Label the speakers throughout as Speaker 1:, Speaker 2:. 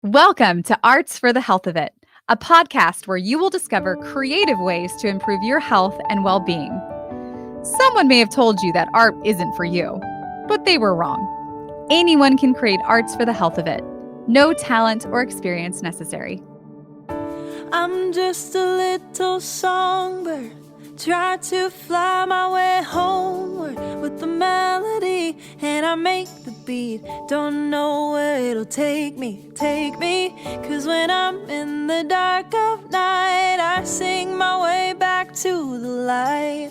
Speaker 1: Welcome to Arts for the Health of It, a podcast where you will discover creative ways to improve your health and well-being. Someone may have told you that art isn't for you, but they were wrong. Anyone can create arts for the health of it. No talent or experience necessary.
Speaker 2: I'm just a little songbird, try to fly my way homeward with the melody, and I make the beat, don't know where it'll take me, cause when I'm in the dark of night, I sing my way back to the light.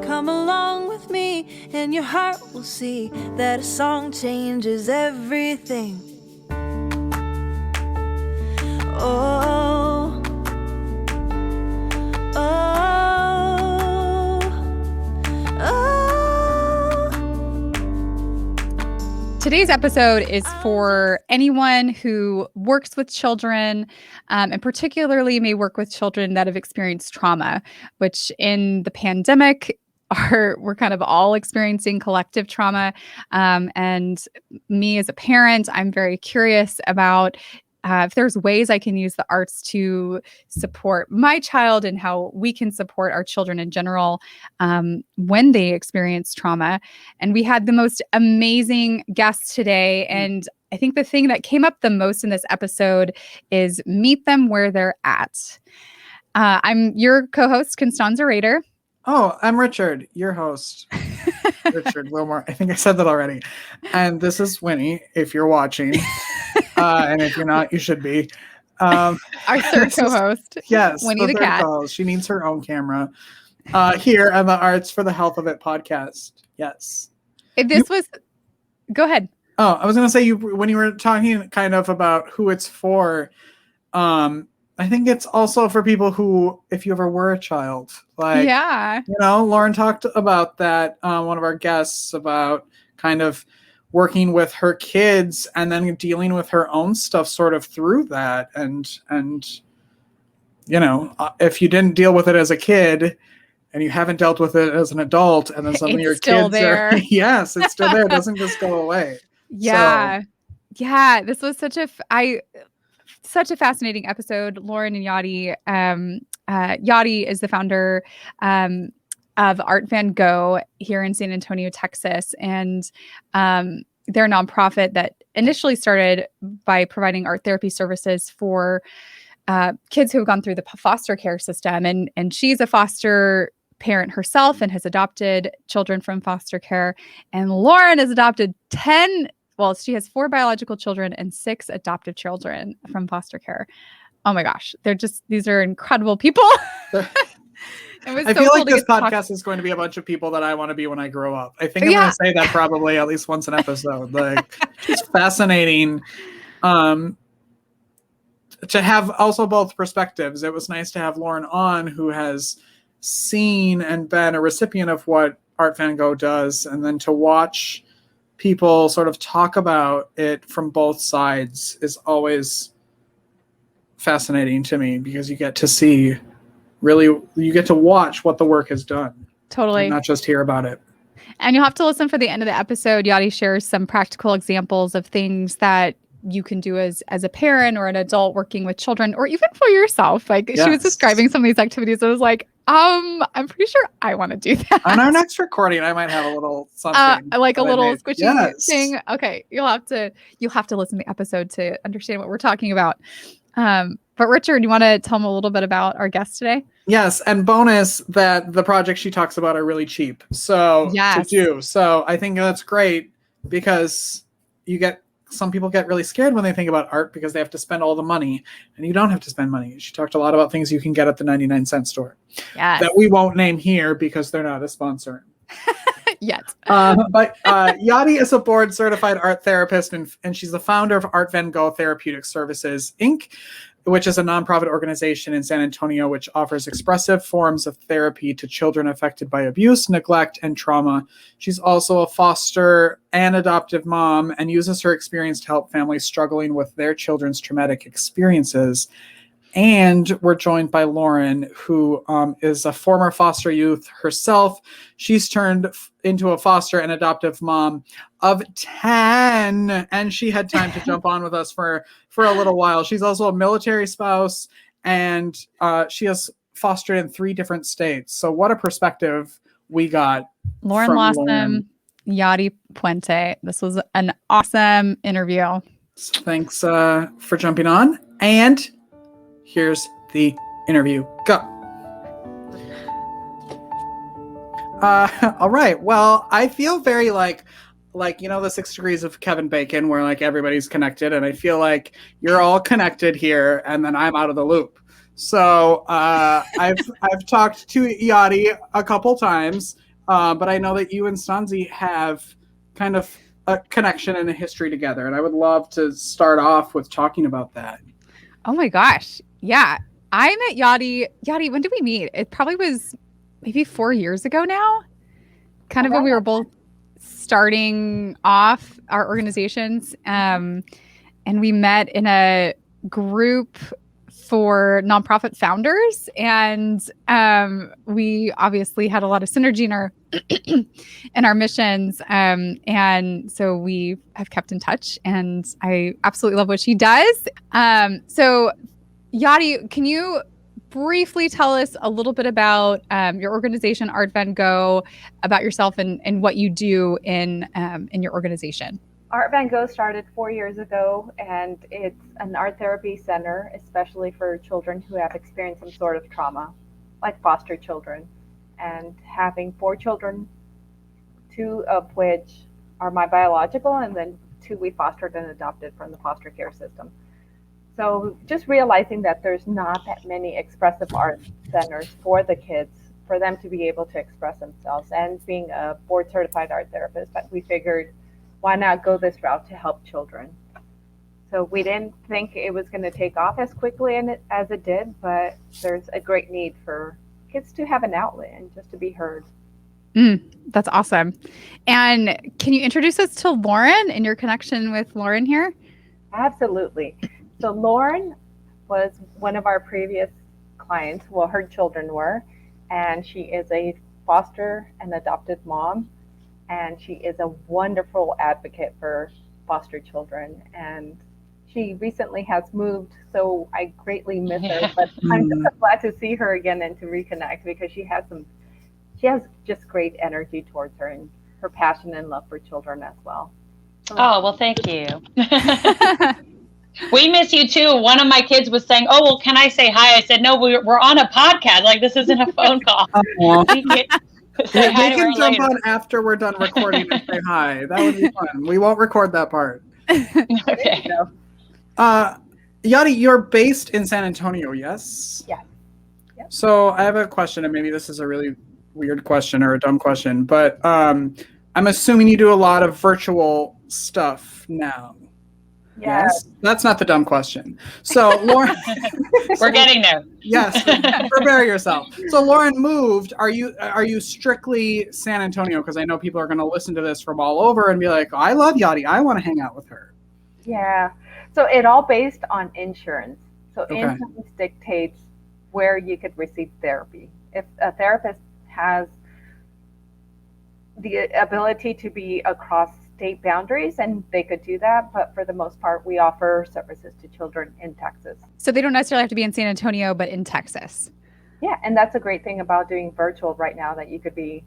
Speaker 2: Come along with me, and your heart will see that a song changes everything. Oh,
Speaker 1: Today's episode is for anyone who works with children, and particularly may work with children that have experienced trauma, which in the pandemic we're kind of all experiencing collective trauma. And me as a parent, I'm very curious about if there's ways I can use the arts to support my child and how we can support our children in general when they experience trauma. And we had the most amazing guests today. And I think the thing that came up the most in this episode is meet them where they're at. I'm your co-host, Constanza Rader.
Speaker 3: Oh, I'm Richard, your host. Richard Wilmore. I think I said that already. And this is Winnie, if you're watching. And if you're not, you should be.
Speaker 1: Our third co-host.
Speaker 3: Yes,
Speaker 1: Winnie the cat.
Speaker 3: Co-host. She needs her own camera. Here on the Arts for the Health of It podcast. Yes.
Speaker 1: Go ahead.
Speaker 3: Oh, I was going to say, when you were talking kind of about who it's for, I think it's also for people who, if you ever were a child, Lauren talked about that, one of our guests, about kind of working with her kids and then dealing with her own stuff sort of through that. And if you didn't deal with it as a kid and you haven't dealt with it as an adult, and then suddenly your kids
Speaker 1: there.
Speaker 3: Yes, it's still there. It doesn't just go away.
Speaker 1: Yeah. So. Yeah. This was such a fascinating episode. Lauren and Yadi, Yadi is the founder of Artvango here in San Antonio, Texas. And they're a nonprofit that initially started by providing art therapy services for kids who have gone through the foster care system. And she's a foster parent herself and has adopted children from foster care. And Lauren has adopted she has 4 biological children and 6 adoptive children from foster care. Oh my gosh. These are incredible people.
Speaker 3: I feel like this podcast is going to be a bunch of people that I want to be when I grow up. I think I'm going to say that probably at least once an episode. It's fascinating to have also both perspectives. It was nice to have Lauren on, who has seen and been a recipient of what Artvango does, and then to watch people sort of talk about it from both sides is always fascinating to me, because you get to see, you get to watch what the work has done.
Speaker 1: Totally.
Speaker 3: Not just hear about it.
Speaker 1: And you'll have to listen for the end of the episode. Yadi shares some practical examples of things that you can do as a parent or an adult working with children, or even for yourself. She was describing some of these activities. I was like, I'm pretty sure I want to do that.
Speaker 3: On our next recording, I might have a little something.
Speaker 1: A little squishy thing. Okay. You'll have to listen to the episode to understand what we're talking about. But Richard, you want to tell them a little bit about our guest today?
Speaker 3: Yes. And bonus that the projects she talks about are really cheap. To do. So I think that's great, because some people get really scared when they think about art because they have to spend all the money, and you don't have to spend money. She talked a lot about things you can get at the 99-cent store that we won't name here because they're not a sponsor
Speaker 1: yet.
Speaker 3: But Yadi is a board certified art therapist, and she's the founder of Artvango Therapeutic Services, Inc., which is a nonprofit organization in San Antonio which offers expressive forms of therapy to children affected by abuse, neglect, and trauma. She's also a foster and adoptive mom, and uses her experience to help families struggling with their children's traumatic experiences. And we're joined by Lauren, who is a former foster youth herself. She's turned into a foster and adoptive mom of 10, and she had time to jump on with us for a little while. She's also a military spouse, and she has fostered in 3 different states. So what a perspective we got.
Speaker 1: Lauren Lawson, Yadi Puente. This was an awesome interview.
Speaker 3: So thanks for jumping on. And here's the interview. Go. All right. Well, I feel very like the 6 degrees of Kevin Bacon, where like everybody's connected, and I feel like you're all connected here, and then I'm out of the loop. So I've talked to Yadi a couple times, but I know that you and Stanzi have kind of a connection and a history together, and I would love to start off with talking about that.
Speaker 1: Oh my gosh. Yeah. I met Yadi. Yadi, when did we meet? It probably was maybe 4 years ago now. Kind of when we were both starting off our organizations. And we met in a group for nonprofit founders. And we obviously had a lot of synergy in our in our missions. And so we have kept in touch, and I absolutely love what she does. So Yadi, can you briefly tell us a little bit about your organization, Artvango, about yourself and what you do in your organization?
Speaker 4: Artvango started 4 years ago, and it's an art therapy center, especially for children who have experienced some sort of trauma, like foster children. And having 4 children, 2 of which are my biological, and then 2 we fostered and adopted from the foster care system. So just realizing that there's not that many expressive art centers for the kids, for them to be able to express themselves. And being a board certified art therapist, we figured, why not go this route to help children? So we didn't think it was going to take off as quickly as it did, but there's a great need for kids to have an outlet and just to be heard.
Speaker 1: That's awesome. And can you introduce us to Lauren and your connection with Lauren here?
Speaker 4: Absolutely. So Lauren was one of our previous clients. Well, her children were, and she is a foster and adopted mom, and she is a wonderful advocate for foster children. And she recently has moved, so I greatly miss her, but I'm just glad to see her again and to reconnect, because she has just great energy towards her, and her passion and love for children as well.
Speaker 5: So, well, thank you. We miss you too. One of my kids was saying, "Oh, well, can I say hi?" I said, "No, we're on a podcast. Like, this isn't a phone call."
Speaker 3: They can jump later on after we're done recording and say hi. That would be fun. We won't record that part.
Speaker 5: Okay.
Speaker 3: Yadi, you're based in San Antonio, yes?
Speaker 4: Yeah. Yep.
Speaker 3: So I have a question, and maybe this is a really weird question or a dumb question, but I'm assuming you do a lot of virtual stuff now. Yes. That's not the dumb question. So Lauren,
Speaker 5: we're getting there.
Speaker 3: Yes, prepare yourself. So Lauren moved. Are you strictly San Antonio? Because I know people are going to listen to this from all over and be like, I love Yadi. I want to hang out with her.
Speaker 4: Yeah. So it all based on insurance. So insurance dictates where you could receive therapy. If a therapist has the ability to be across state boundaries, and they could do that, but for the most part, we offer services to children in Texas.
Speaker 1: So they don't necessarily have to be in San Antonio, but in Texas.
Speaker 4: Yeah, and that's a great thing about doing virtual right now, that you could be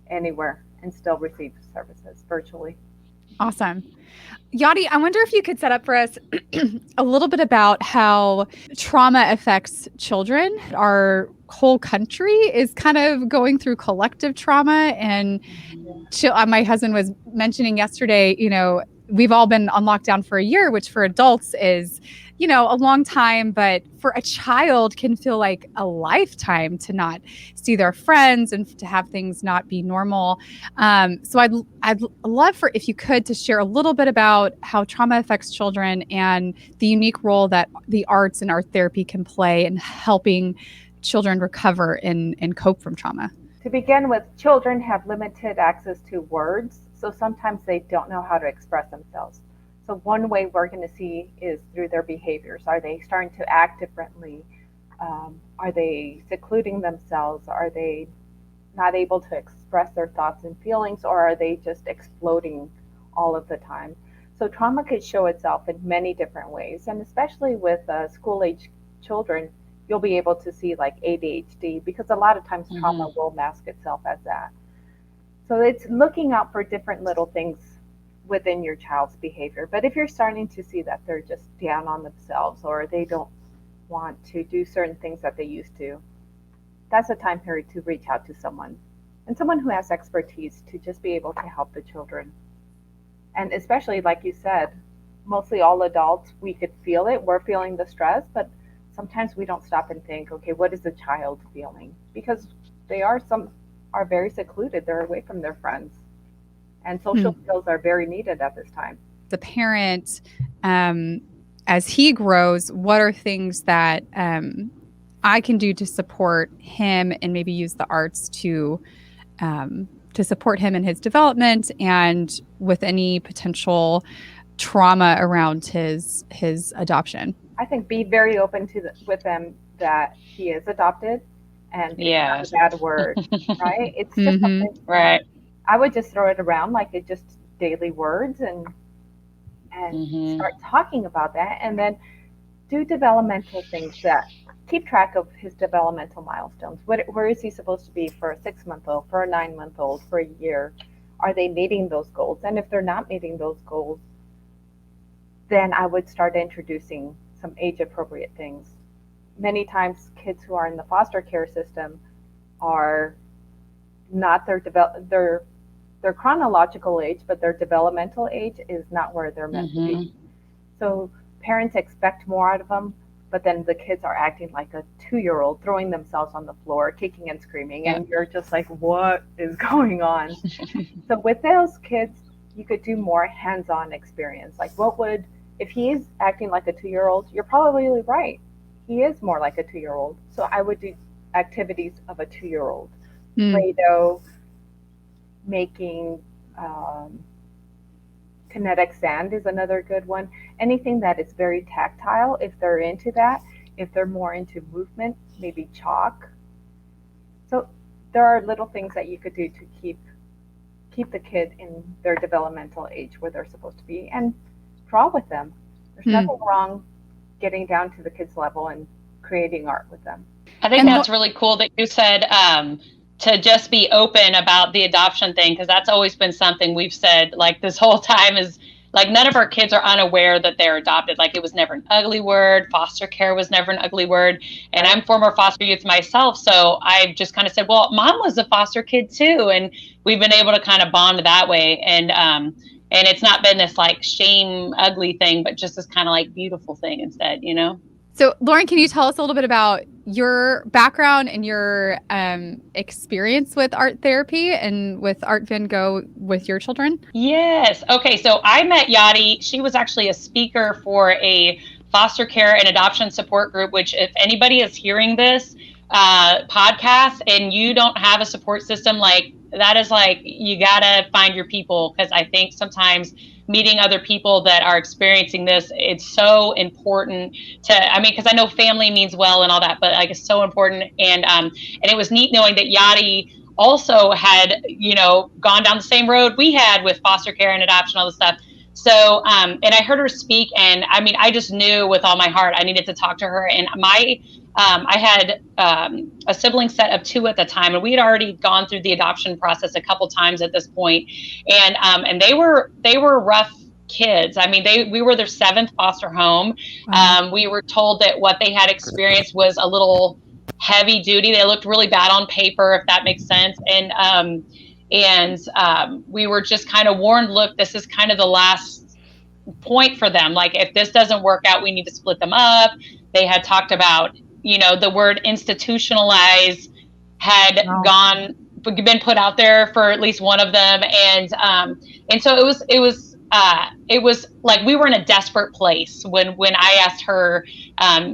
Speaker 4: anywhere and still receive services virtually.
Speaker 1: Awesome. Yadi, I wonder if you could set up for us a little bit about how trauma affects children. Our whole country is kind of going through collective trauma. And my husband was mentioning yesterday, we've all been on lockdown for a year, which for adults is, a long time, but for a child can feel like a lifetime to not see their friends and to have things not be normal. So I'd love for, if you could, to share a little bit about how trauma affects children and the unique role that the arts and art therapy can play in helping children recover and cope from trauma.
Speaker 4: To begin with, children have limited access to words, so sometimes they don't know how to express themselves. So one way we're going to see is through their behaviors. Are they starting to act differently? Are they secluding themselves? Are they not able to express their thoughts and feelings, or are they just exploding all of the time? So trauma could show itself in many different ways, and especially with school-age children, you'll be able to see like ADHD, because a lot of times trauma will mask itself as that. So it's looking out for different little things within your child's behavior. But if you're starting to see that they're just down on themselves, or they don't want to do certain things that they used to, that's a time period to reach out to someone, and someone who has expertise to just be able to help the children. And especially, like you said, mostly all adults, we could feel it. We're feeling the stress, but sometimes we don't stop and think, okay, what is the child feeling? Because some are very secluded. They're away from their friends. And social skills are very needed at this time.
Speaker 1: The parent, as he grows, what are things that I can do to support him, and maybe use the arts to support him in his development and with any potential trauma around his adoption?
Speaker 4: I think be very open with them that he is adopted, and it's not a bad word, right? It's just something,
Speaker 5: right.
Speaker 4: I would just throw it around like it just daily words, and start talking about that, and then do developmental things that keep track of his developmental milestones. Where is he supposed to be for a 6-month-old, for a 9-month-old, for a year? Are they meeting those goals? And if they're not meeting those goals, then I would start introducing some age-appropriate things. Many times kids who are in the foster care system are not their chronological age, but their developmental age is not where they're meant to be. So parents expect more out of them, but then the kids are acting like a 2-year-old, throwing themselves on the floor, kicking and screaming, and you're just like, what is going on? So with those kids, you could do more hands-on experience. Like, if he is acting like a 2-year-old, you're probably right. He is more like a 2-year-old. So I would do activities of a 2-year-old. Play-Doh, making kinetic sand is another good one. Anything that is very tactile, if they're into that. If they're more into movement, maybe chalk. So there are little things that you could do to keep the kid in their developmental age where they're supposed to be, and draw with them. There's nothing wrong getting down to the kids' level and creating art with them.
Speaker 5: I think that's really cool that you said to just be open about the adoption thing, because that's always been something we've said like this whole time, is like none of our kids are unaware that they're adopted. Like it was never an ugly word. Foster care was never an ugly word. And I'm former foster youth myself. So I just kind of said, well, mom was a foster kid too. And we've been able to kind of bond that way. And it's not been this like shame ugly thing, but just this kind of like beautiful thing instead, you know?
Speaker 1: So Lauren, can you tell us a little bit about your background and your experience with art therapy and with Artvango with your children?
Speaker 5: Yes. Okay. So I met Yadi. She was actually a speaker for a foster care and adoption support group, which if anybody is hearing this podcast and you don't have a support system, like that is like, you got to find your people. Because I think sometimes meeting other people that are experiencing this, it's so important because I know family means well and all that, but like it's so important. And it was neat knowing that Yadi also had, gone down the same road we had with foster care and adoption, all this stuff. So, and I heard her speak, and I just knew with all my heart I needed to talk to her. And I had a sibling set of 2 at the time, and we had already gone through the adoption process a couple times at this point. And they were rough kids. We were their 7th foster home. Wow. We were told that what they had experienced was a little heavy duty. They looked really bad on paper, if that makes sense. And we were just kind of warned, look, this is kind of the last point for them. Like, if this doesn't work out, we need to split them up. They had talked about, the word institutionalize had been put out there for at least one of them. And so it was like we were in a desperate place when I asked her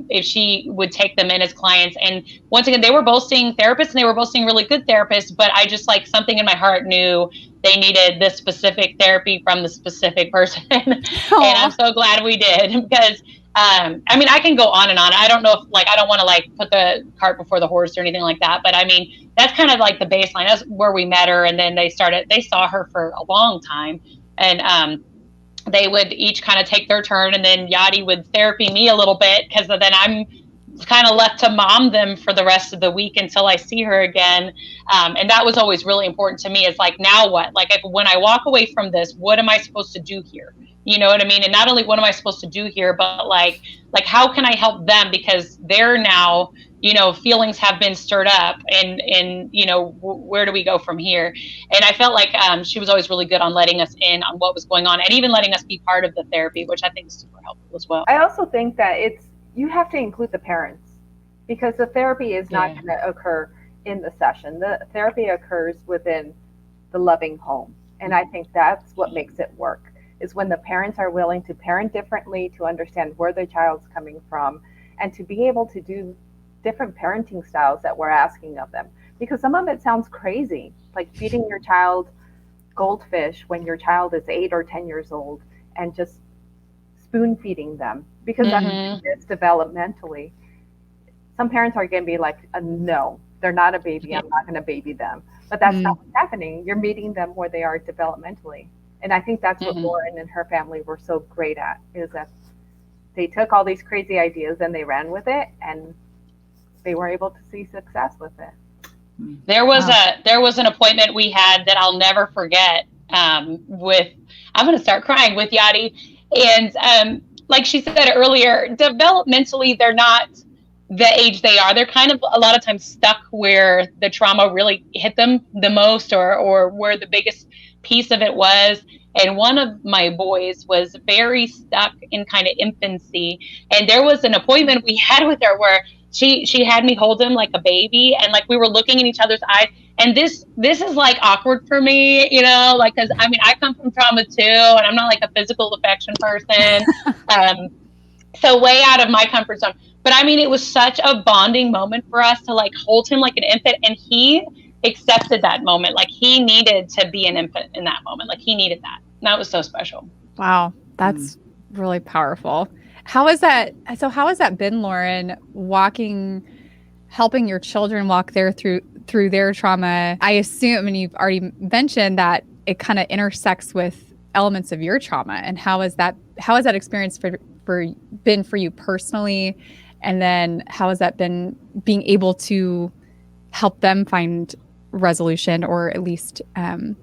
Speaker 5: if she would take them in as clients. And once again, they were both seeing therapists, and they were both seeing really good therapists, but I just like something in my heart knew they needed this specific therapy from the specific person. And I'm so glad we did, because I mean, I can go on and on. I don't know if I don't want to put the cart before the horse or anything like that. But I mean, that's kind of like the baseline. That's where we met her. And then they saw her for a long time. And they would each kind of take their turn. And then Yadi would therapy me a little bit, because then I'm kind of left to mom them for the rest of the week until I see her again. And that was always really important to me, is now what? When I walk away from this, what am I supposed to do here? You know what I mean? And not only what am I supposed to do here, but how can I help them? Because they're now, feelings have been stirred up, and where do we go from here? And I felt like she was always really good on letting us in on what was going on, and even letting us be part of the therapy, which I think is super helpful as well.
Speaker 4: I also think that you have to include the parents, because the therapy is not going to occur in the session. The therapy occurs within the loving home. And I think that's what makes it work, is when the parents are willing to parent differently, to understand where their child's coming from, and to be able to do different parenting styles that we're asking of them. Because some of it sounds crazy, like feeding your child goldfish when your child is 8 or 10 years old, and just spoon feeding them, because it's developmentally. Some parents are going to be like, no, they're not a baby. I'm not going to baby them. But that's not what's happening. You're meeting them where they are developmentally. And I think that's what Lauren and her family were so great at, is that they took all these crazy ideas and they ran with it, and they were able to see success with it.
Speaker 5: There was an appointment we had that I'll never forget, I'm going to start crying with Yadi. And like she said earlier, developmentally, they're not the age they are. They're kind of a lot of times stuck where the trauma really hit them the most, or where the biggest piece of it was. And one of my boys was very stuck in kind of infancy. And there was an appointment we had with her where she had me hold him like a baby, and we were looking in each other's eyes. And this is awkward for me, because I mean, I come from trauma too, and I'm not a physical affection person. So way out of my comfort zone. But I mean, it was such a bonding moment for us to hold him like an infant, and he accepted that moment. He needed to be an infant in that moment. He needed that. And that was so special.
Speaker 1: Wow. That's really powerful. How has that been, Lauren, helping your children walk through their trauma? I assume, and you've already mentioned that it kind of intersects with elements of your trauma. And how has that experience been for you personally? And then how has that been being able to help them find resolution, or at least some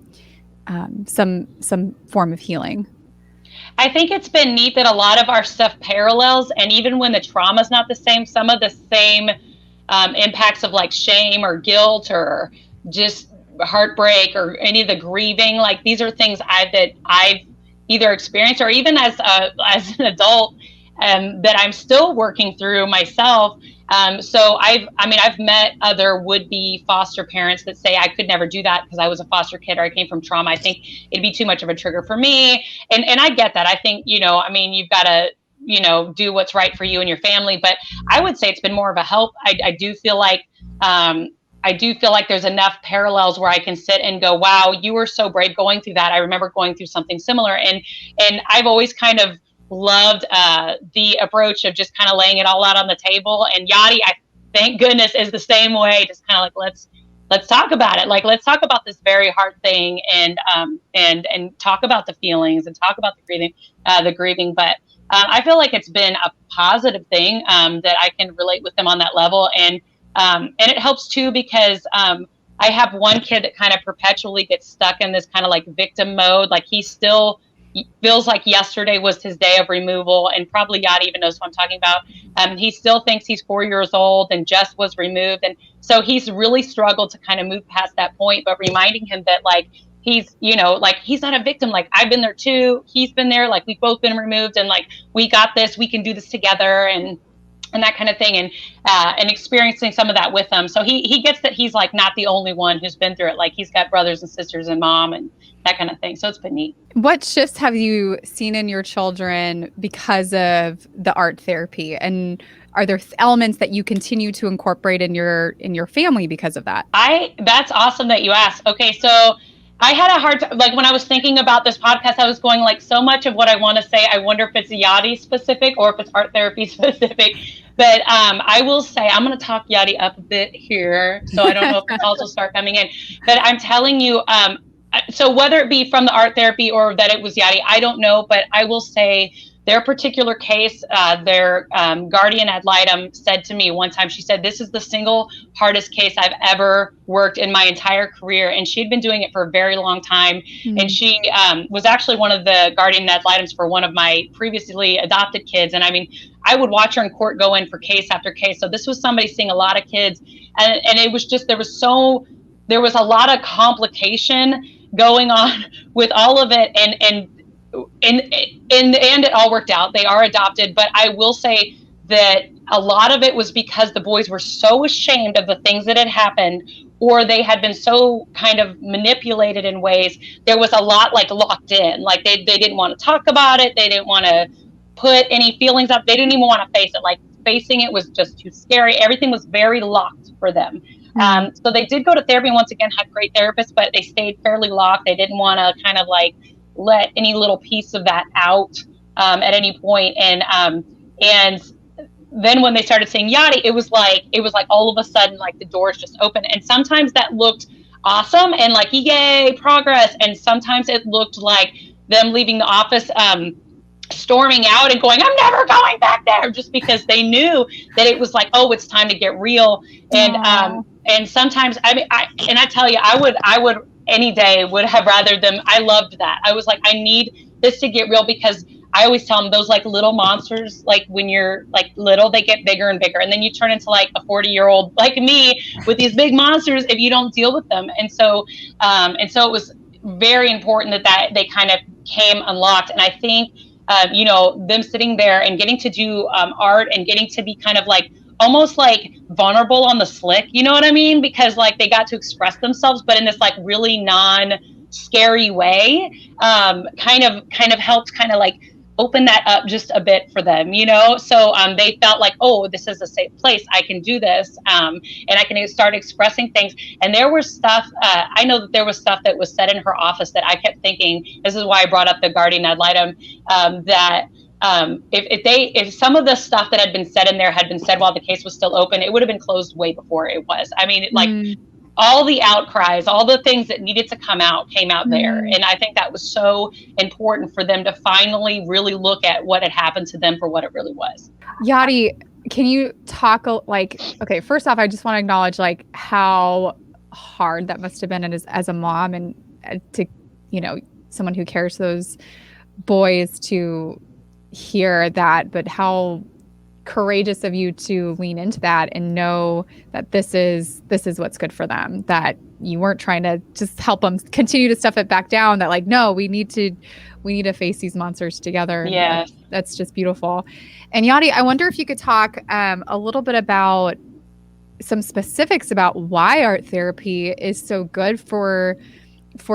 Speaker 1: form of healing?
Speaker 5: I think it's been neat that a lot of our stuff parallels, and even when the trauma is not the same, some of the same impacts of shame or guilt or just heartbreak or any of the grieving. These are things I've either experienced, or even as an adult, that I'm still working through myself. So I've met other would-be foster parents that say I could never do that because I was a foster kid or I came from trauma. I think it'd be too much of a trigger for me. And I get that. I think, you've got to, do what's right for you and your family. But I would say it's been more of a help. I do feel like there's enough parallels where I can sit and go, wow, you were so brave going through that. I remember going through something similar. And I've always kind of loved the approach of just kind of laying it all out on the table. And Yadi, I thank goodness, is the same way. Just kind of let's talk about it. Let's talk about this very hard thing, and talk about the feelings and talk about the grieving. But I feel like it's been a positive thing that I can relate with them on that level, and it helps too, because I have one kid that kind of perpetually gets stuck in this kind of victim mode. He still feels like yesterday was his day of removal, and probably Yadi even knows what I'm talking about. He still thinks he's 4 years old and just was removed, and so he's really struggled to kind of move past that point. But reminding him that he's he's not a victim. I've been there too. He's been there. We've both been removed, and we got this. We can do this together, and that kind of thing, and experiencing some of that with him. So he gets that he's not the only one who's been through it. He's got brothers and sisters and mom and that kind of thing. So it's been neat.
Speaker 1: What shifts have you seen in your children because of the art therapy? And are there elements that you continue to incorporate in your family because of that?
Speaker 5: That's awesome that you asked. Okay, so I had a hard time, like when I was thinking about this podcast, I was going like so much of what I want to say. I wonder if it's Yadi specific or if it's art therapy specific. But I will say, I'm going to talk Yadi up a bit here. So I don't know if the calls will start coming in. But I'm telling you, so whether it be from the art therapy or that it was Yadi, I don't know. But I will say their particular case, their guardian ad litem said to me one time, she said, this is the single hardest case I've ever worked in my entire career. And she'd been doing it for a very long time. Mm-hmm. And she was actually one of the guardian ad litems for one of my previously adopted kids. And I mean, I would watch her in court go in for case after case. So this was somebody seeing a lot of kids. And it was just, there was a lot of complication going on with all of it. And in the end, it all worked out. They are adopted. But I will say that a lot of it was because the boys were so ashamed of the things that had happened, or they had been so kind of manipulated in ways. There was a lot like locked in, like they didn't want to talk about it. They didn't want to put any feelings up. They didn't even want to face it. Like facing it was just too scary. Everything was very locked for them. So they did go to therapy, and once again had great therapists, but they stayed fairly locked. They didn't want to kind of like let any little piece of that out at any point. And then when they started saying Yadi, it was like all of a sudden, like the doors just open. And sometimes that looked awesome and like, yay, progress. And sometimes it looked like them leaving the office, storming out and going, I'm never going back there, just because they knew that it was like, oh, it's time to get real. And sometimes, I mean, I tell you, I would any day would have rather them. I loved that. I was like, I need this to get real, because I always tell them those like little monsters, like when you're like little, they get bigger and bigger. And then you turn into like a 40-year-old like me with these big monsters if you don't deal with them. And so it was very important that they kind of came unlocked. And I think, them sitting there and getting to do art and getting to be kind of like almost like vulnerable on the slick, you know what I mean? Because like they got to express themselves, but in this like really non-scary way, kind of helped kind of like open that up just a bit for them, So they felt like, oh, this is a safe place. I can do this, and I can start expressing things. And there was stuff, I know that there was stuff that was said in her office that I kept thinking, this is why I brought up the guardian ad litem, that if some of the stuff that had been said in there had been said while the case was still open, it would have been closed way before it was. I mean, all the outcries, all the things that needed to come out came out there. And I think that was so important for them to finally really look at what had happened to them for what it really was.
Speaker 1: Yadi, can you talk okay, first off, I just want to acknowledge like how hard that must have been as a mom and to, someone who cares for those boys to hear that, but how courageous of you to lean into that and know that this is what's good for them, that you weren't trying to just help them continue to stuff it back down, that like, no, we need to face these monsters together.
Speaker 5: Yeah.
Speaker 1: That's just beautiful. And Yadi, I wonder if you could talk a little bit about some specifics about why art therapy is so good for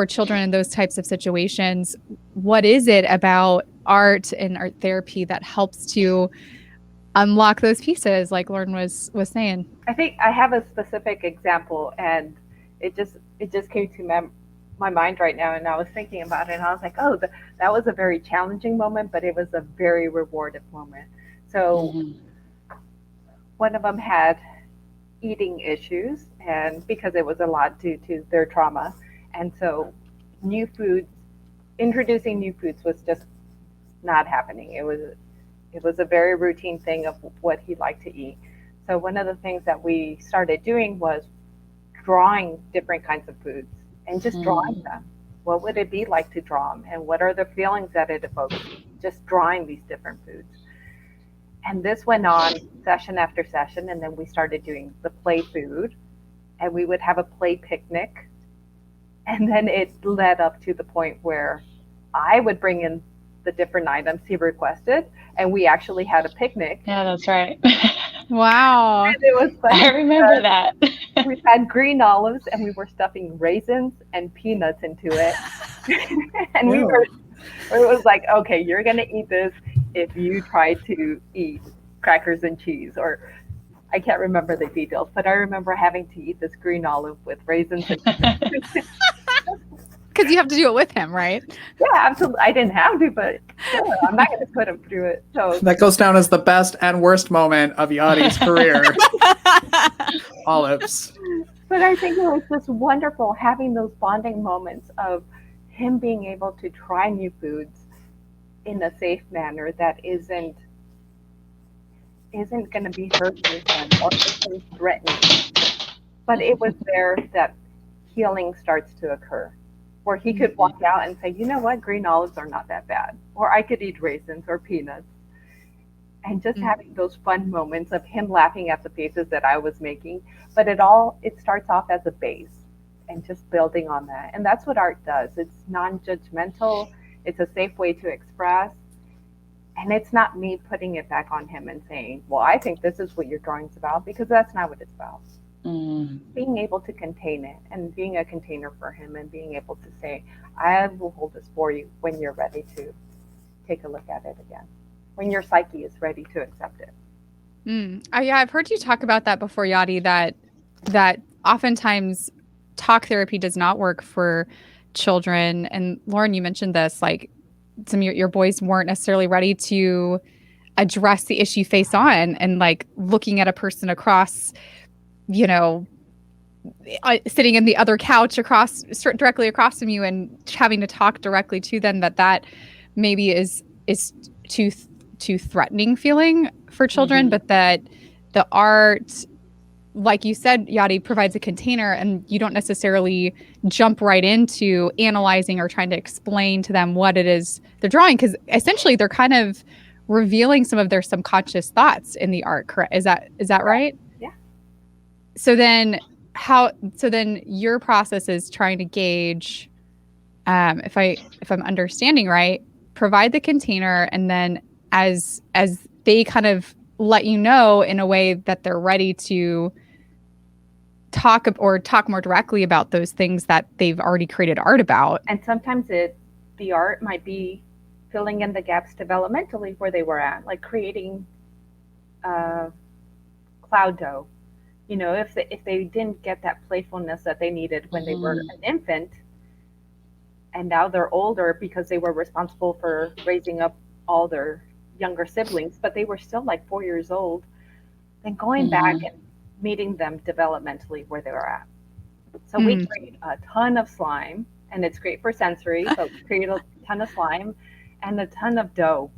Speaker 1: children in those types of situations. What is it about art and art therapy that helps to unlock those pieces, like Lauren was saying?
Speaker 4: I think I have a specific example, and it just came to my mind right now, and I was thinking about it, and I was like, oh, that was a very challenging moment, but it was a very rewarding moment. So one of them had eating issues, and because it was a lot due to their trauma, and so introducing new foods was just not happening. It was a very routine thing of what he liked to eat. So one of the things that we started doing was drawing different kinds of foods and just drawing them. What would it be like to draw them? And what are the feelings that it evokes? Just drawing these different foods. And this went on session after session. And then we started doing the play food, and we would have a play picnic. And then it led up to the point where I would bring in the different items he requested, and we actually had a picnic.
Speaker 5: Yeah, that's right.
Speaker 1: Wow.
Speaker 4: And it was funny.
Speaker 5: I remember that.
Speaker 4: We had green olives, and we were stuffing raisins and peanuts into it. And it was like, okay, you're going to eat this if you try to eat crackers and cheese, or I can't remember the details, but I remember having to eat this green olive with raisins and
Speaker 1: Because you have to do it with him, right?
Speaker 4: Yeah, absolutely. I didn't have to, but sure, I'm not going to put him through it. So
Speaker 3: that goes down as the best and worst moment of Yadi's career. Olives.
Speaker 4: But I think it was just wonderful having those bonding moments of him being able to try new foods in a safe manner that isn't going to be hurtful to him or isn't threatening. But it was there that healing starts to occur, where he could walk out and say, you know what, green olives are not that bad, or I could eat raisins or peanuts. And just having those fun moments of him laughing at the faces that I was making. But it starts off as a base and just building on that. And that's what art does. It's non-judgmental. It's a safe way to express. And it's not me putting it back on him and saying, well, I think this is what your drawing's about, because that's not what it's about. Being able to contain it and being a container for him and being able to say, I will hold this for you when you're ready to take a look at it again, when your psyche is ready to accept it.
Speaker 1: Yeah, I've heard you talk about that before, Yadi, that oftentimes talk therapy does not work for children. And Lauren, you mentioned this, like some of your boys weren't necessarily ready to address the issue face on, and like looking at a person across, sitting in the other couch directly across from you and having to talk directly to them, that maybe is too threatening feeling for children, but that the art, like you said, Yadi, provides a container, and you don't necessarily jump right into analyzing or trying to explain to them what it is they're drawing, because essentially they're kind of revealing some of their subconscious thoughts in the art. Correct? Is that right?
Speaker 4: Yeah.
Speaker 1: So then your process is trying to gauge, if I'm understanding right, provide the container, and then as they kind of let you know in a way that they're ready to talk more directly about those things that they've already created art about.
Speaker 4: And sometimes the art might be filling in the gaps developmentally where they were at, like creating cloud dough. If they didn't get that playfulness that they needed when they were an infant, and now they're older because they were responsible for raising up all their younger siblings, but they were still like 4 years old, then going back and meeting them developmentally where they were at. So we create a ton of slime, and it's great for sensory, so we create a ton of slime and a ton of dough.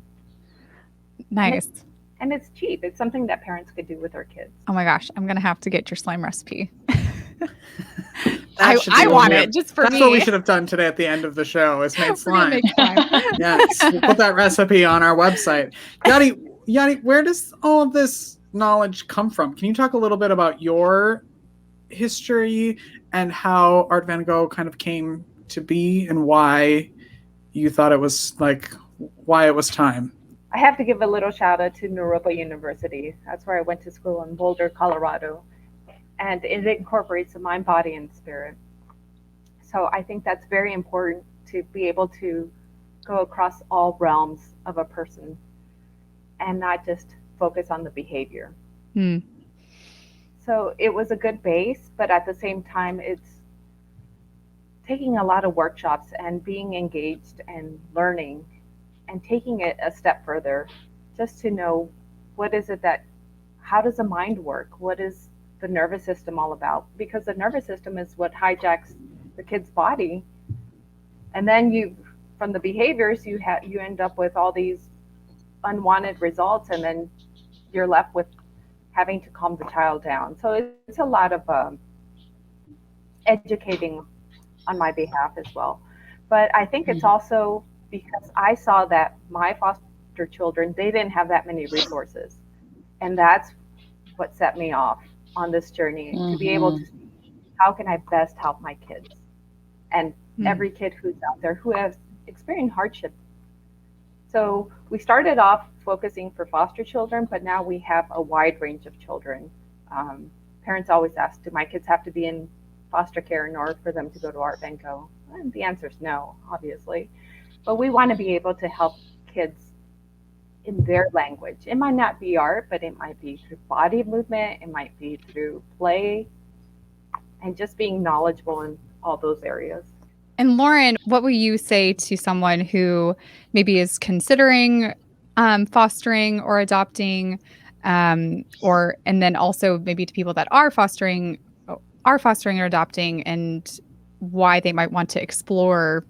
Speaker 1: Nice.
Speaker 4: And it's cheap. It's something that parents could do with their kids.
Speaker 1: Oh my gosh, I'm going to have to get your slime recipe. I want it just for me.
Speaker 3: That's what we should have done today at the end of the show, is made slime. Yes, we'll put that recipe on our website. Yadi, where does all of this knowledge come from? Can you talk a little bit about your history and how Artvango kind of came to be, and why you thought it was why it was time?
Speaker 4: I have to give a little shout out to Naropa University. That's where I went to school in Boulder, Colorado. And it incorporates the mind, body, and spirit. So I think that's very important, to be able to go across all realms of a person and not just focus on the behavior. So it was a good base, but at the same time, it's taking a lot of workshops and being engaged and learning and taking it a step further, just to know how does the mind work? What is the nervous system all about? Because the nervous system is what hijacks the kid's body. And then from the behaviors, you end up with all these unwanted results, and then you're left with having to calm the child down. So it's a lot of educating on my behalf as well. But I think it's also because I saw that my foster children, they didn't have that many resources. And that's what set me off on this journey, to be able to see how can I best help my kids and every kid who's out there who has experienced hardship. So we started off focusing for foster children, but now we have a wide range of children. Parents always ask, do my kids have to be in foster care in order for them to go to Artvango? And the answer is no, obviously. But we want to be able to help kids in their language. It might not be art, but it might be through body movement, it might be through play, and just being knowledgeable in all those areas.
Speaker 1: And Lauren, what will you say to someone who maybe is considering fostering or adopting, and then also maybe to people that are fostering or adopting, and why they might want to explore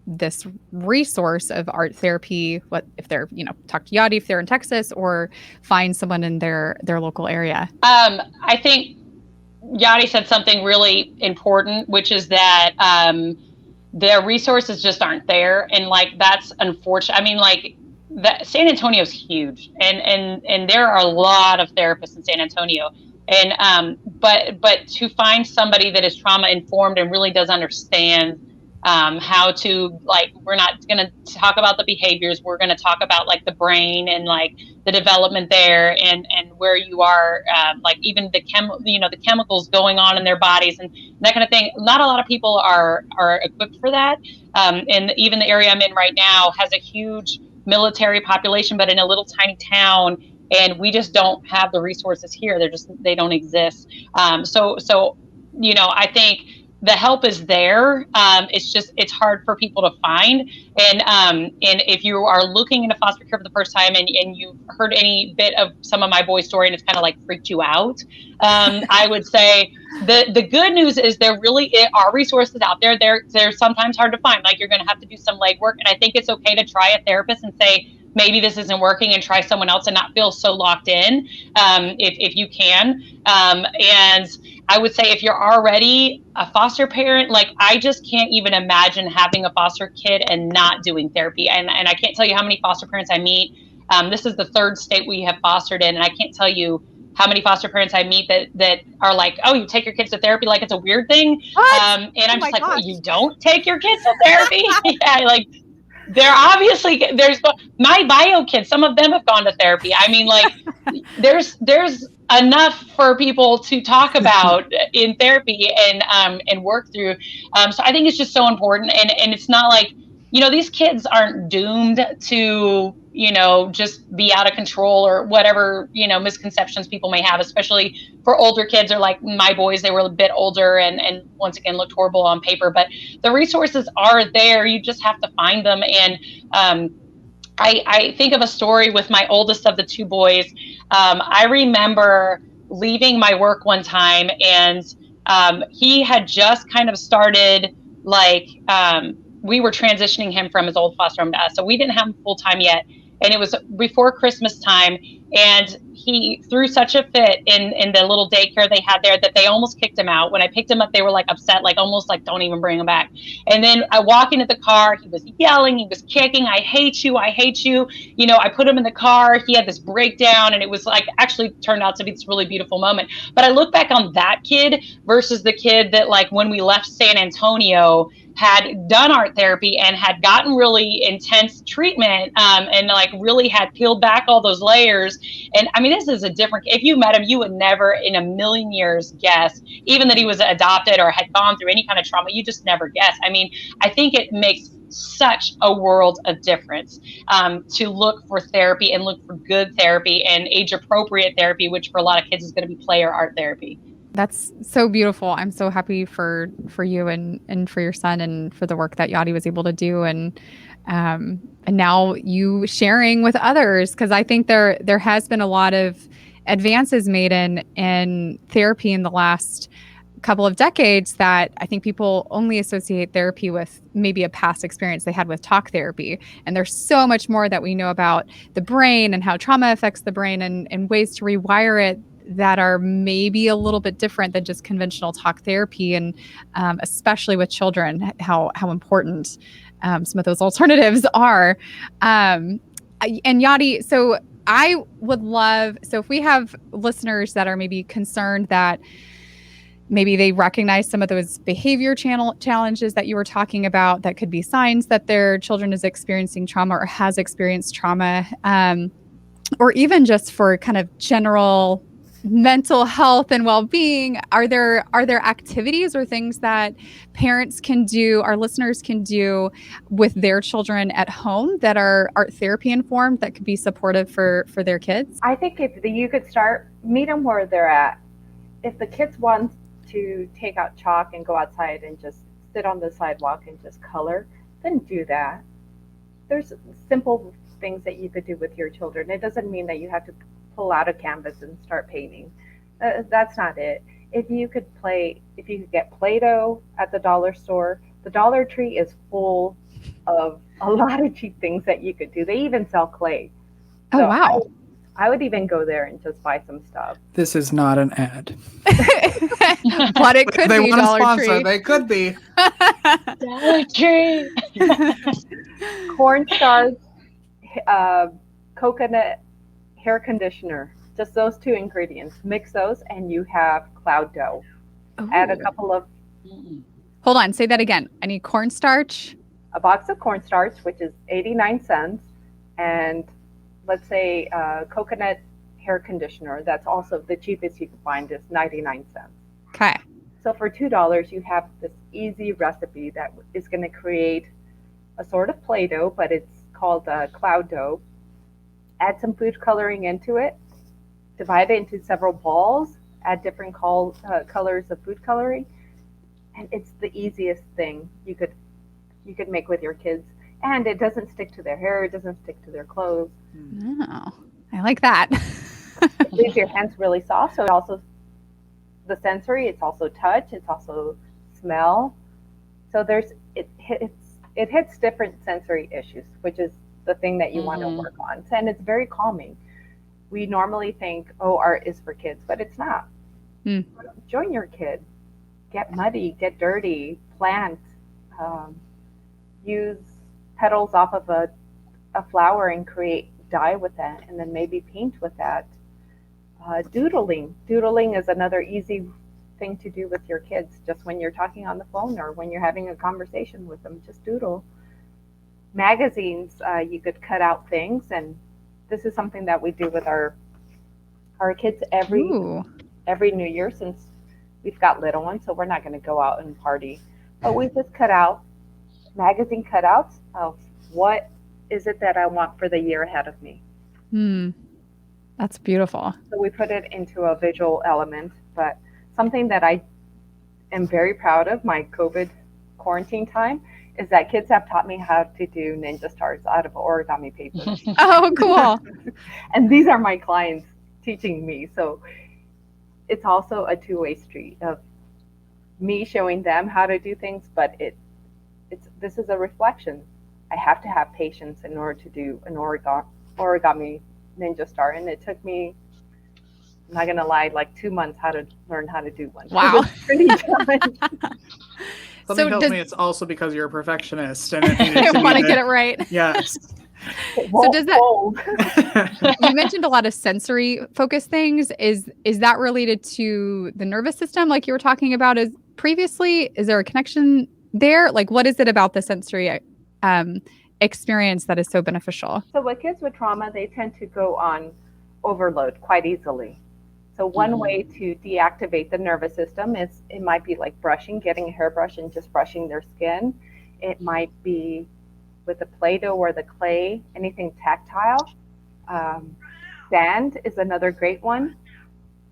Speaker 1: this resource of art therapy? What if they're, talk to Yadi if they're in Texas, or find someone in their local area?
Speaker 5: I think Yadi said something really important, which is that the resources just aren't there, and like that's unfortunate. I mean, like that San Antonio is huge, and there are a lot of therapists in San Antonio, and but to find somebody that is trauma informed and really does understand how to, like, we're not going to talk about the behaviors, we're going to talk about like the brain and like the development there, and where you are, like even the the chemicals going on in their bodies and that kind of thing. Not a lot of people are equipped for that, and even the area I'm in right now has a huge military population, but in a little tiny town, and we just don't have the resources here. They don't exist. So I think the help is there. It's hard for people to find. And if you are looking into foster care for the first time, and you've heard any bit of some of my boy's story and it's kind of like freaked you out, I would say the good news is there really are resources out there. They're sometimes hard to find. Like, you're going to have to do some legwork. And I think it's okay to try a therapist and say, maybe this isn't working, and try someone else and not feel so locked in, if you can. And I would say if you're already a foster parent, like, I just can't even imagine having a foster kid and not doing therapy. And I can't tell you how many foster parents I meet. This is the third state we have fostered in, and I can't tell you how many foster parents I meet that are like, oh, you take your kids to therapy like it's a weird thing. And I'm just like, well, you don't take your kids to therapy? Yeah, like, they're obviously, there's my bio kids, some of them have gone to therapy. I mean, like, there's enough for people to talk about in therapy and work through. So I think it's just so important. And it's not like, these kids aren't doomed to, just be out of control or whatever, misconceptions people may have, especially for older kids, or like my boys. They were a bit older and once again looked horrible on paper, but the resources are there. You just have to find them. And I think of a story with my oldest of the two boys. I remember leaving my work one time, and he had just kind of started, like, we were transitioning him from his old foster home to us. So we didn't have him full time yet. And it was before Christmas time. And he threw such a fit in the little daycare they had there that they almost kicked him out. When I picked him up, they were like upset, like almost like, don't even bring him back. And then I walk into the car, he was yelling, he was kicking, I hate you, I hate you. I put him in the car, he had this breakdown, and it was like, actually turned out to be this really beautiful moment. But I look back on that kid versus the kid that, like, when we left San Antonio, had done art therapy and had gotten really intense treatment, and like really had peeled back all those layers. And I mean, this is a different, if you met him, you would never in a million years guess, even that he was adopted or had gone through any kind of trauma. You just never guess. I mean, I think it makes such a world of difference to look for therapy and look for good therapy and age appropriate therapy, which for a lot of kids is going to be play or art therapy.
Speaker 1: That's so beautiful. I'm so happy for you and for your son, and for the work that Yadi was able to do, and now you sharing with others, because I think there has been a lot of advances made in therapy in the last couple of decades that I think people only associate therapy with maybe a past experience they had with talk therapy. And there's so much more that we know about the brain and how trauma affects the brain, and ways to rewire it that are maybe a little bit different than just conventional talk therapy, and especially with children, how important some of those alternatives are. And Yadi, so I would love, so if we have listeners that are maybe concerned that maybe they recognize some of those behavior challenges that you were talking about, that could be signs that their children is experiencing trauma or has experienced trauma, or even just for kind of general mental health and well-being, are there activities or things that parents can do, our listeners can do with their children at home that are art therapy informed, that could be supportive for their kids?
Speaker 4: I think if you could meet them where they're at. If the kids want to take out chalk and go outside and just sit on the sidewalk and just color, then do that. There's simple things that you could do with your children. It doesn't mean that you have to pull out a canvas and start painting. That's not it. If you could get Play-Doh at the dollar store, the Dollar Tree is full of a lot of cheap things that you could do. They even sell clay.
Speaker 1: Oh, wow.
Speaker 4: I would even go there and just buy some stuff.
Speaker 3: This is not an ad.
Speaker 1: But it could
Speaker 3: they
Speaker 1: be
Speaker 3: want to
Speaker 1: Dollar
Speaker 3: sponsor.
Speaker 1: Tree.
Speaker 3: They could be.
Speaker 5: Dollar Tree.
Speaker 4: Cornstarch, coconut hair conditioner. Just those two ingredients. Mix those and you have cloud dough.
Speaker 1: Ooh.
Speaker 4: Add a couple of...
Speaker 1: Hold on. Say that again. I need cornstarch.
Speaker 4: A box of cornstarch, which is 89 cents. And let's say coconut hair conditioner. That's also the cheapest you can find is 99 cents.
Speaker 1: Okay.
Speaker 4: So for $2, you have this easy recipe that is going to create a sort of Play-Doh, but it's called cloud dough. Add some food coloring into it. Divide it into several balls. Add different colors of food coloring. And it's the easiest thing you could make with your kids. And it doesn't stick to their hair. It doesn't stick to their clothes.
Speaker 1: Oh, I like that.
Speaker 4: It leaves your hands really soft. So it also, the sensory, it's also touch. It's also smell. So it hits different sensory issues, which is the thing that you want to work on. And it's very calming. We normally think, oh, art is for kids, but it's not. Join your kid. Get muddy, get dirty, plant, use petals off of a flower and create dye with that, and then maybe paint with that. Doodling. Doodling is another easy thing to do with your kids, just when you're talking on the phone or when you're having a conversation with them, just doodle. Magazines, you could cut out things, and this is something that we do with our kids every New Year, since we've got little ones, so we're not going to go out and party. But we just cut out magazine cutouts of what is it that I want for the year ahead of me.
Speaker 1: That's beautiful.
Speaker 4: So we put it into a visual element, but something that I am very proud of my COVID quarantine time is that kids have taught me how to do ninja stars out of origami paper.
Speaker 1: Oh, cool.
Speaker 4: And these are my clients teaching me. So it's also a two-way street of me showing them how to do things, but this is a reflection. I have to have patience in order to do an origami ninja star, and it took me, I'm not gonna lie, like 2 months to learn how to do one.
Speaker 1: Wow.
Speaker 4: It was pretty challenging.
Speaker 3: Something tells me it's also because you're a perfectionist and I
Speaker 1: want to get it right.
Speaker 3: Yes.
Speaker 1: So does that? You mentioned a lot of sensory focused things. Is that related to the nervous system, like you were talking about as previously? Is there a connection there? Like, what is it about the sensory experience that is so beneficial?
Speaker 4: So with kids with trauma, they tend to go on overload quite easily. So one way to deactivate the nervous system is, it might be like brushing, getting a hairbrush and just brushing their skin. It might be with the Play-Doh or the clay, anything tactile. Sand is another great one.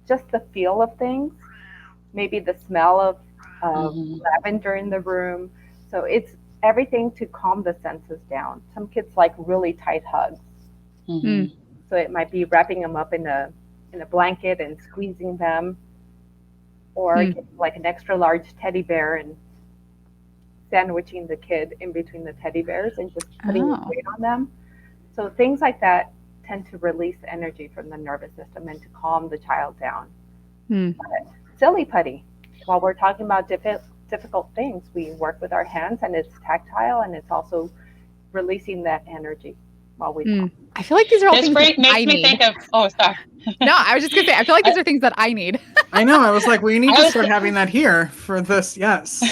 Speaker 4: Just the feel of things, maybe the smell of lavender in the room. So it's everything to calm the senses down. Some kids like really tight hugs. So it might be wrapping them up in a blanket and squeezing them, or like an extra large teddy bear and sandwiching the kid in between the teddy bears and just putting weight on them. So things like that tend to release energy from the nervous system and to calm the child down. But silly putty, while we're talking about difficult things, we work with our hands, and it's tactile, and it's also releasing that energy while we
Speaker 1: I feel like these are all things that
Speaker 5: makes
Speaker 1: I
Speaker 5: me
Speaker 1: need.
Speaker 5: think of, sorry.
Speaker 1: No, I was just gonna say, I feel like these are things that I need.
Speaker 3: I know. I was like, we need to start having that here for this. Yes.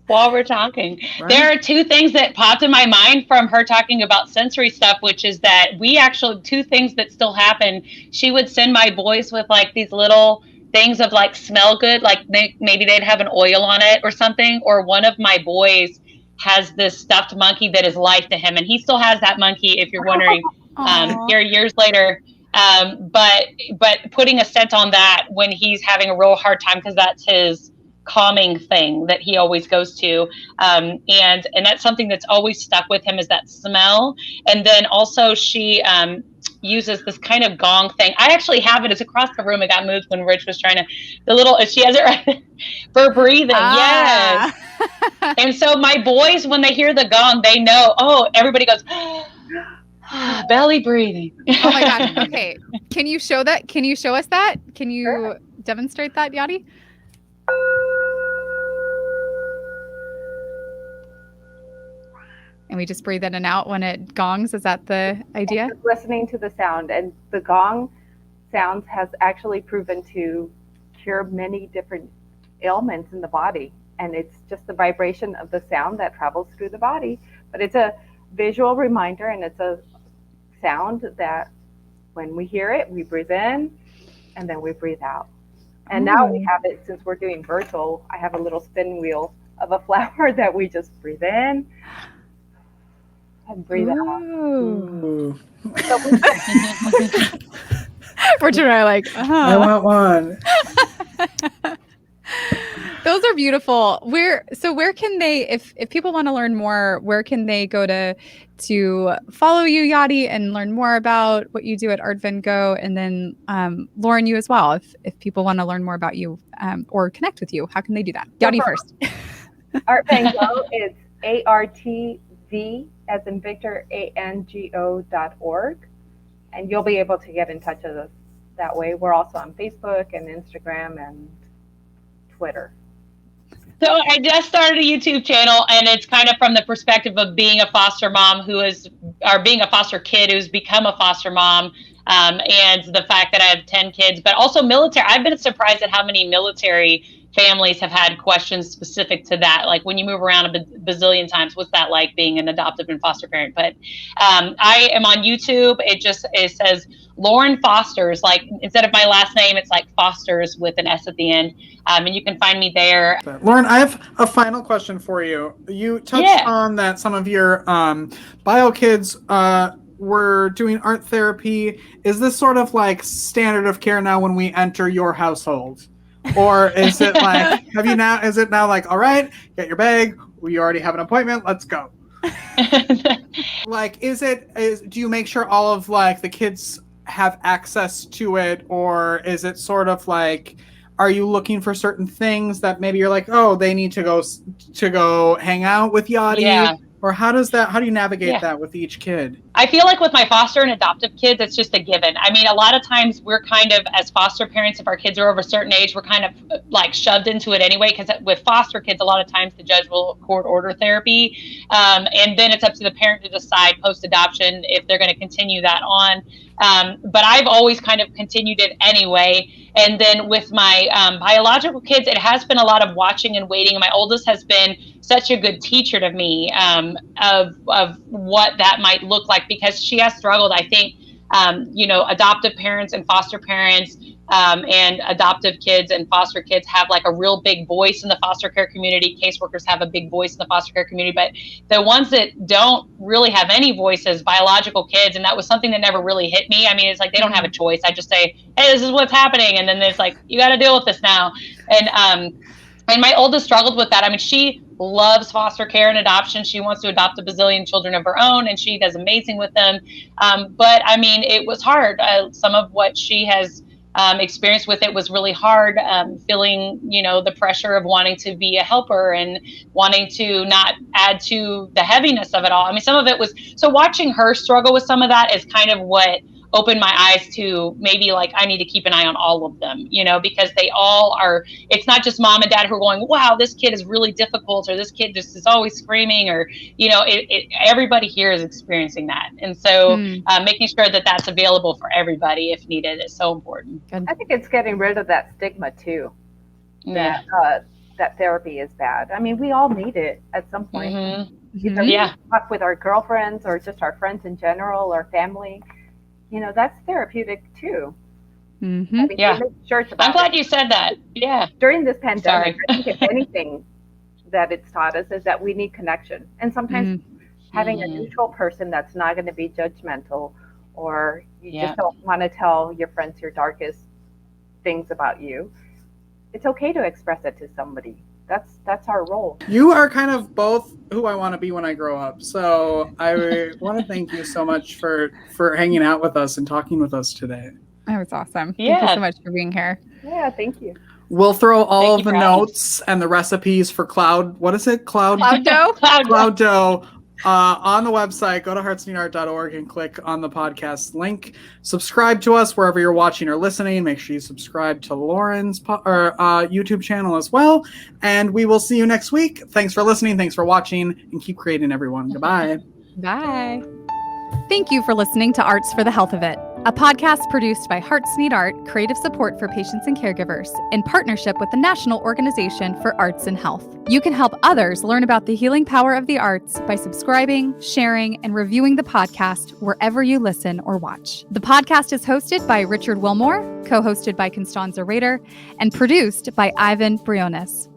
Speaker 5: While we're talking,
Speaker 3: right?
Speaker 5: There are two things that popped in my mind from her talking about sensory stuff, which is that we actually, two things that still happen. She would send my boys with like these little things of like smell good, like maybe they'd have an oil on it or something. Or one of my boys has this stuffed monkey that is life to him, and he still has that monkey, if you're wondering, here years later. But putting a scent on that when he's having a real hard time, because that's his calming thing that he always goes to. And that's something that's always stuck with him, is that smell. And then also she uses this kind of gong thing. I actually have it. It's across the room. It got moved when Rich was trying to, she has it right for breathing. Yes. And so my boys, when they hear the gong, they know, oh, everybody goes, belly breathing.
Speaker 1: Oh my gosh. Okay. Can you show that? Can you show us that? Can you demonstrate that, Yadi? And we just breathe in and out when it gongs. Is that the idea?
Speaker 4: Listening to the sound, and the gong sounds has actually proven to cure many different ailments in the body. And it's just the vibration of the sound that travels through the body. But it's a visual reminder, and it's a sound that when we hear it, we breathe in and then we breathe out. And now we have it, since we're doing virtual, I have a little spin wheel of a flower that we just breathe in and breathe out. So
Speaker 1: Rich and I are like,
Speaker 3: I want one.
Speaker 1: Those are beautiful. Where can they, if people want to learn more, where can they go to follow you, Yadi, and learn more about what you do at Artvango, and then Lauren, you as well, if people want to learn more about you or connect with you, how can they do that? Yadi first.
Speaker 4: Artvango is ARTV as in Victor, ANGO.org, and you'll be able to get in touch with us that way. We're also on Facebook and Instagram and Twitter.
Speaker 5: So I just started a YouTube channel, and it's kind of from the perspective of being a foster mom being a foster kid who's become a foster mom, and the fact that I have 10 kids, but also military. I've been surprised at how many military families have had questions specific to that. Like, when you move around a bazillion times, what's that like being an adoptive and foster parent? But I am on YouTube. It says Lauren Fosters, like instead of my last name, it's like Fosters with an S at the end. And you can find me there.
Speaker 3: Lauren, I have a final question for you. You touched on that some of your bio kids were doing art therapy. Is this sort of like standard of care now when we enter your household? Or is it like, is it now like, all right, get your bag, we already have an appointment, let's go? Like, do you make sure all of like the kids have access to it, or is it sort of like, are you looking for certain things that maybe you're like, oh, they need to go hang out with Yadi?
Speaker 5: Yeah.
Speaker 3: Or how do you navigate that with each kid?
Speaker 5: I feel like with my foster and adoptive kids, it's just a given. I mean, a lot of times we're kind of, as foster parents, if our kids are over a certain age, we're kind of like shoved into it anyway. Because with foster kids, a lot of times the judge will court order therapy. And then it's up to the parent to decide post-adoption if they're going to continue that on. But I've always kind of continued it anyway. And then with my biological kids, it has been a lot of watching and waiting. My oldest has been such a good teacher to me of what that might look like, because she has struggled. I think, adoptive parents and foster parents and adoptive kids and foster kids have like a real big voice in the foster care community. Caseworkers have a big voice in the foster care community, but the ones that don't really have any voices, biological kids, and that was something that never really hit me. I mean, it's like they don't have a choice. I just say, hey, this is what's happening. And then it's like, you got to deal with this now. And my oldest struggled with that. I mean, she loves foster care and adoption. She wants to adopt a bazillion children of her own, and she does amazing with them. But I mean, it was hard. Some of what she has experienced with it was really hard, feeling, the pressure of wanting to be a helper and wanting to not add to the heaviness of it all. I mean, some of it was, so watching her struggle with some of that is kind of what opened my eyes to maybe like I need to keep an eye on all of them, because they all are, it's not just mom and dad who are going, wow, this kid is really difficult, or this kid just is always screaming, or, everybody here is experiencing that. And so making sure that that's available for everybody if needed is so important.
Speaker 4: I think it's getting rid of that stigma too, that therapy is bad. I mean, we all need it at some point. Either talk with our girlfriends or just our friends in general or family. That's therapeutic too. I mean, I'm
Speaker 5: glad you said that. Yeah.
Speaker 4: During this pandemic, I think if anything that it's taught us is that we need connection. And sometimes having a neutral person that's not going to be judgmental, or you just don't want to tell your friends your darkest things about you, it's okay to express it to somebody. That's our role.
Speaker 3: You are kind of both who I want to be when I grow up. So I want to thank you so much for hanging out with us and talking with us today.
Speaker 1: That was awesome.
Speaker 5: Yeah.
Speaker 1: Thank you so much for being here.
Speaker 4: Yeah, thank you.
Speaker 3: We'll throw all of the notes and the recipes for cloud dough? Cloud dough on the website. Go to heartsneedart.org and click on the podcast link. Subscribe to us wherever you're watching or listening. Make sure you subscribe to Lauren's YouTube channel as well. And we will see you next week. Thanks for listening. Thanks for watching. And keep creating, everyone. Goodbye.
Speaker 1: Bye. Thank you for listening to Arts for the Health of It, a podcast produced by Hearts Need Art, creative support for patients and caregivers, in partnership with the National Organization for Arts and Health. You can help others learn about the healing power of the arts by subscribing, sharing, and reviewing the podcast wherever you listen or watch. The podcast is hosted by Richard Wilmore, co-hosted by Constanza Rader, and produced by Ivan Briones.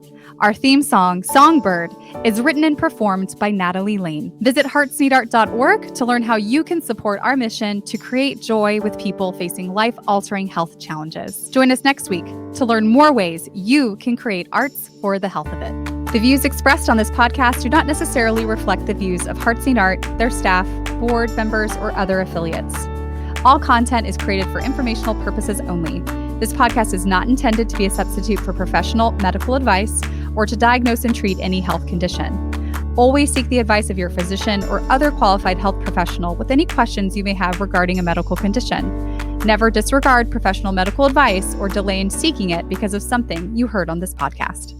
Speaker 1: Our theme song, Songbird, is written and performed by Natalie Lane. Visit heartsneedart.org to learn how you can support our mission to create joy with people facing life-altering health challenges. Join us next week to learn more ways you can create arts for the health of it. The views expressed on this podcast do not necessarily reflect the views of Hearts Need Art, their staff, board members, or other affiliates. All content is created for informational purposes only. This podcast is not intended to be a substitute for professional medical advice or to diagnose and treat any health condition. Always seek the advice of your physician or other qualified health professional with any questions you may have regarding a medical condition. Never disregard professional medical advice or delay in seeking it because of something you heard on this podcast.